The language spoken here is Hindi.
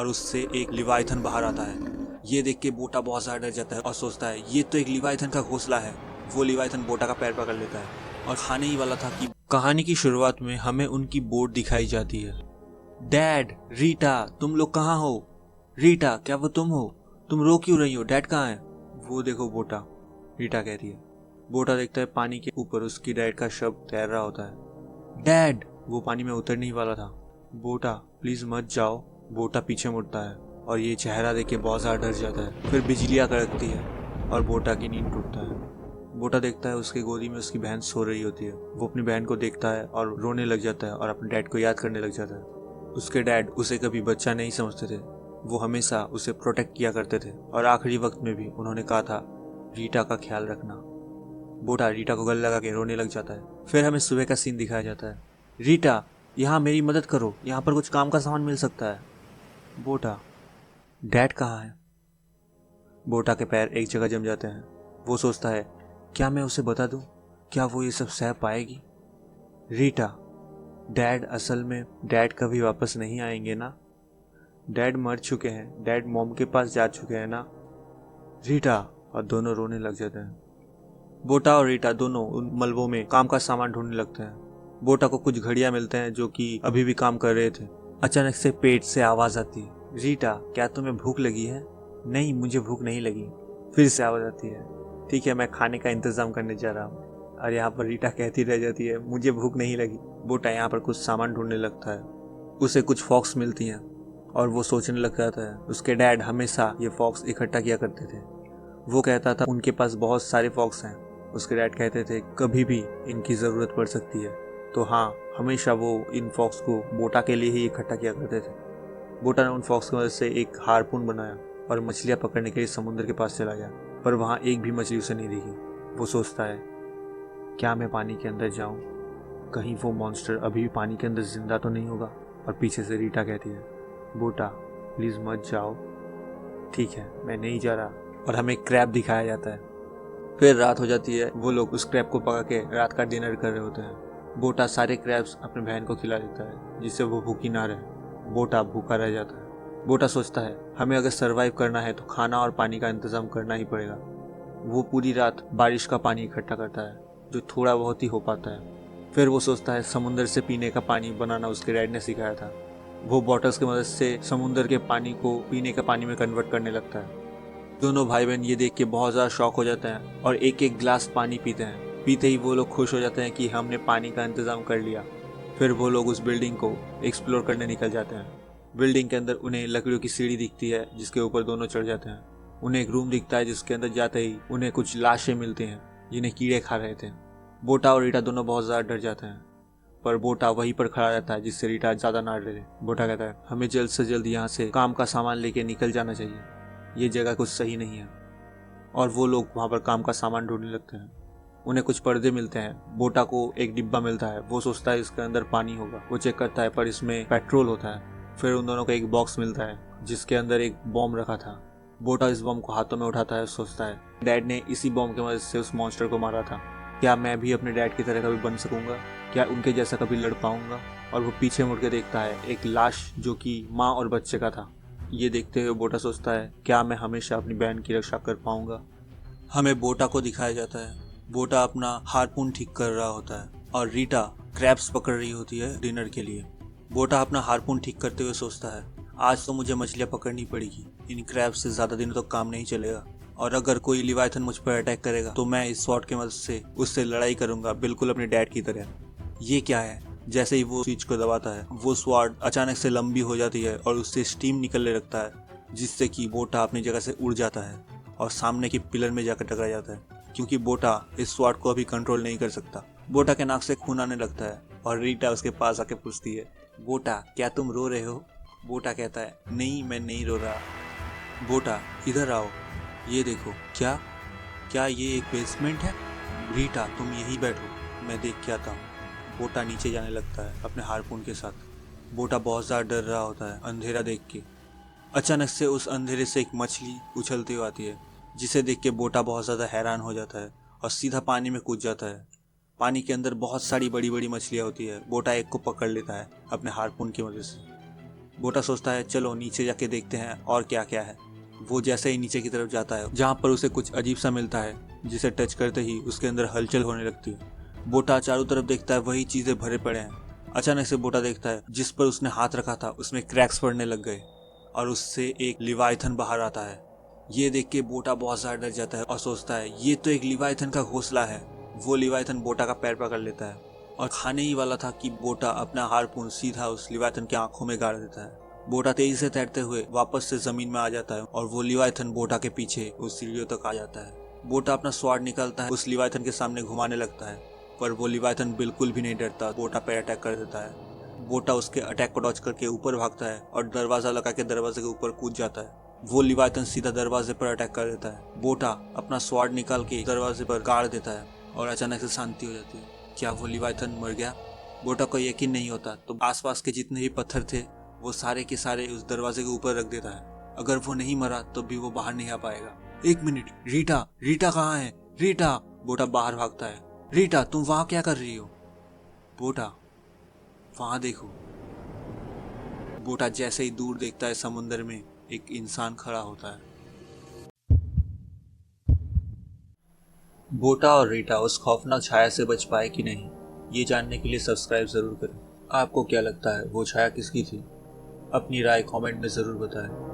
और उससे एक लिवाइथन बाहर आता है। ये देख के बोटा बहुत ज्यादा डर जाता है और सोचता है ये तो एक लिवाइथन का घोंसला है। वो लिवाइथन बोटा का पैर पकड़ लेता है और खाने ही वाला था कि कहानी की शुरुआत में हमें उनकी बोट दिखाई जाती है। डैड, रीटा, तुम लोग कहाँ हो? रीटा, क्या वो तुम हो? तुम रो क्यों रही हो? डैड कहाँ है? वो देखो बोटा, रीटा कहती है। बोटा देखता है पानी के ऊपर उसकी डैड का शव तैर रहा होता है। डैड, वो पानी में उतरने ही वाला था। बोटा, प्लीज मत जाओ। बोटा पीछे मुड़ता है और ये चेहरा देख के बहुत ज्यादा डर जाता है। फिर बिजलियां कड़कती है और बोटा की नींद टूटता है। बोटा देखता है उसकी गोदी में उसकी बहन सो रही होती है। वो अपनी बहन को देखता है और रोने लग जाता है और अपने डैड को याद करने लग जाता है। उसके डैड उसे कभी बच्चा नहीं समझते थे। वो हमेशा उसे प्रोटेक्ट किया करते थे और आखिरी वक्त में भी उन्होंने कहा था रीटा का ख्याल रखना। बोटा रीटा को गले लगा के रोने लग जाता है। फिर हमें सुबह का सीन दिखाया जाता है। रीटा, यहाँ मेरी मदद करो, यहाँ पर कुछ काम का सामान मिल सकता है। बोटा, डैड कहाँ है? बोटा के पैर एक जगह जम जाते हैं। वो सोचता है क्या मैं उसे बता दूं? क्या वो ये सब सह पाएगी? रीटा, डैड असल में डैड कभी वापस नहीं आएंगे ना? डैड मर चुके हैं, डैड मॉम के पास जा चुके हैं ना? रीटा, और दोनों रोने लग जाते हैं। बोटा और रीटा दोनों उन मलबों में काम का सामान ढूंढने लगते हैं। बोटा को कुछ घड़ियां मिलते हैं जो कि अभी भी काम कर रहे थे। अचानक से पेट से आवाज आती है, रीटा, क्या तुम्हें भूख लगी है? नहीं, मुझे भूख नहीं लगी। फिर से आवाज आती है, ठीक है, मैं खाने का इंतजाम करने जा रहा हूँ। और यहाँ पर रीटा कहती रह जाती है, मुझे भूख नहीं लगी। बोटा यहाँ पर कुछ सामान ढूंढने लगता है। उसे कुछ फॉक्स मिलती हैं और वो सोचने लग जाता है उसके डैड हमेशा ये फॉक्स इकट्ठा किया करते थे। वो कहता था उनके पास बहुत सारे फॉक्स हैं। उसके डैड कहते थे कभी भी इनकी ज़रूरत पड़ सकती है। तो हाँ, हमेशा वो इन फॉक्स को बोटा के लिए ही इकट्ठा किया करते थे। बोटा ने उन फॉक्स की मदद से एक हार्पून बनाया और मछलियाँ पकड़ने के लिए समुद्र के पास चला गया, पर वहाँ एक भी मछली उसे नहीं दिखी। वो सोचता है क्या मैं पानी के अंदर जाऊँ? कहीं वो मॉन्स्टर अभी भी पानी के अंदर जिंदा तो नहीं होगा? और पीछे से रीटा कहती है, बोटा प्लीज़ मत जाओ। ठीक है, मैं नहीं जा रहा। और हमें क्रैब दिखाया जाता है। फिर रात हो जाती है। वो लोग उस क्रैब को पका के रात का डिनर कर रहे होते हैं। बोटा सारे क्रैब्स अपने बहन को खिला देता है जिससे वो भूखी ना रहे। बोटा भूखा रह जाता है। बोटा सोचता है हमें अगर सरवाइव करना है तो खाना और पानी का इंतजाम करना ही पड़ेगा। वो पूरी रात बारिश का पानी इकट्ठा करता है जो थोड़ा बहुत ही हो पाता है। फिर वो सोचता है समुंदर से पीने का पानी बनाना उसके डैड ने सिखाया था। वो बॉटल्स की मदद से समुंदर के पानी को पीने के पानी में कन्वर्ट करने लगता है। दोनों भाई बहन ये देख के बहुत ज़्यादा शॉक हो जाते हैं और एक एक गिलास पानी पीते हैं। पीते ही वो लोग खुश हो जाते हैं कि हमने पानी का इंतज़ाम कर लिया। फिर वो लोग उस बिल्डिंग को एक्सप्लोर करने निकल जाते हैं। बिल्डिंग के अंदर उन्हें लकड़ियों की सीढ़ी दिखती है जिसके ऊपर दोनों चढ़ जाते हैं। उन्हें एक रूम दिखता है जिसके अंदर जाते ही उन्हें कुछ लाशें मिलती हैं जिन्हें कीड़े खा रहे थे। बोटा और रीटा दोनों बहुत ज़्यादा डर जाते हैं, पर बोटा वहीं पर खड़ा रहता है जिससे रीटा ज़्यादा ना डरे। बोटा कहता है हमें जल्द से जल्द यहाँ से काम का सामान लेके निकल जाना चाहिए, ये जगह कुछ सही नहीं है। और वो लोग वहाँ पर काम का सामान ढूंढने लगते हैं। उन्हें कुछ पर्दे मिलते हैं। बोटा को एक डिब्बा मिलता है। वो सोचता है इसके अंदर पानी होगा। वो चेक करता है पर इसमें पेट्रोल होता है। फिर उन दोनों को एक बॉक्स मिलता है जिसके अंदर एक बॉम्ब रखा था। बोटा इस बॉम्ब को हाथों में उठाता है। सोचता है डैड ने इसी बॉम्ब की मदद से उस मॉन्स्टर को मारा था। क्या मैं भी अपने डैड की तरह कभी बन सकूंगा? क्या उनके जैसा कभी लड़ पाऊंगा? और वो पीछे मुड़ के देखता है एक लाश जो कि माँ और बच्चे का था। ये देखते हुए बोटा सोचता है क्या मैं हमेशा अपनी बहन की रक्षा कर पाऊंगा? हमें बोटा को दिखाया जाता है। बोटा अपना हारपून ठीक कर रहा होता है और रीटा क्रैब्स पकड़ रही होती है डिनर के लिए। बोटा अपना हारपून ठीक करते हुए सोचता है आज तो मुझे मछलियाँ पकड़नी पड़ेगी, इन क्रैब्स से ज़्यादा दिनों तक काम नहीं चलेगा। और अगर कोई लिवाइथन मुझ पर अटैक करेगा तो मैं इस स्वॉर्ड की मदद से उससे लड़ाई करूंगा, बिल्कुल अपने डैड की तरह। ये क्या है? जैसे ही वो स्विच को दबाता है वो स्वॉर्ड अचानक से लंबी हो जाती है और उससे स्टीम निकलने लगता है जिससे कि बोटा अपनी जगह से उड़ जाता है और सामने की पिलर में जाकर टकरा जाता है क्योंकि बोटा इस स्वॉर्ड को अभी कंट्रोल नहीं कर सकता। बोटा के नाक से खून आने लगता है और रीटा उसके पास आके पूछती है बोटा क्या तुम रो रहे हो? बोटा कहता है नहीं, मैं नहीं रो रहा। बोटा इधर आओ, ये देखो। क्या क्या ये एक बेसमेंट है? रीटा तुम यहीं बैठो, मैं देख के आता हूँ। बोटा नीचे जाने लगता है अपने हारपून के साथ। बोटा बहुत ज़्यादा डर रहा होता है अंधेरा देख के। अचानक से उस अंधेरे से एक मछली उछलती हुई आती है जिसे देख के बोटा बहुत ज़्यादा हैरान हो जाता है और सीधा पानी में कूद जाता है। पानी के अंदर बहुत सारी बड़ी बड़ी मछलियाँ होती है। बोटा एक को पकड़ लेता है अपने हारपून की मदद से। बोटा सोचता है चलो नीचे जाके देखते हैं और क्या क्या है। वो जैसे ही नीचे की तरफ जाता है जहाँ पर उसे कुछ अजीब सा मिलता है, जिसे टच करते ही उसके अंदर हलचल होने लगती है। बोटा चारों तरफ देखता है, वही चीजें भरे पड़े हैं। अचानक से बोटा देखता है जिस पर उसने हाथ रखा था उसमें क्रैक्स पड़ने लग गए और उससे एक लिवाइथन बाहर आता है। ये देख के बोटा बहुत ज्यादा डर जाता है और सोचता है ये तो एक लिवाइथन का घोंसला है। वो लिवाइथन बोटा का पैर पकड़ लेता है और खाने ही वाला था कि बोटा अपना हार्पून सीधा उस लिवाइथन की आंखों में गाड़ देता है। बोटा तेजी से तैरते हुए वापस से जमीन में आ जाता है और वो लिवाइथन बोटा के पीछे उस सीढ़ियों तक आ जाता है। बोटा अपना स्वाड निकालता है, उस लिवाइथन के सामने घुमाने लगता है, पर वो लिवाइथन बिल्कुल भी नहीं डरता। बोटा पर अटैक कर देता है। बोटा उसके अटैक को डॉज करके ऊपर भागता है और दरवाजा लगा के दरवाजे के ऊपर कूद जाता है। वो लिवाइथन सीधा दरवाजे पर अटैक कर देता है। बोटा अपना स्वाड निकाल के दरवाजे पर गाड़ देता है और अचानक से शांति हो जाती है। क्या वो लिवाइथन मर गया? बोटा को यकीन नहीं होता, तो आसपास के जितने भी पत्थर थे वो सारे के सारे उस दरवाजे के ऊपर रख देता है। अगर वो नहीं मरा तो भी वो बाहर नहीं आ पाएगा। एक मिनट, रीटा, रीटा कहाँ है? रीटा! बोटा बाहर भागता है। रीटा, तुम वहां क्या कर रही हो? बोटा, वहां देखो। बोटा जैसे ही दूर देखता है समुद्र में एक इंसान खड़ा होता है। बोटा और रीटा उस खौफनाक छाया से बच पाए कि नहीं, ये जानने के लिए सब्सक्राइब जरूर करें। आपको क्या लगता है वो छाया किसकी थी? अपनी राय कमेंट में जरूर बताएं।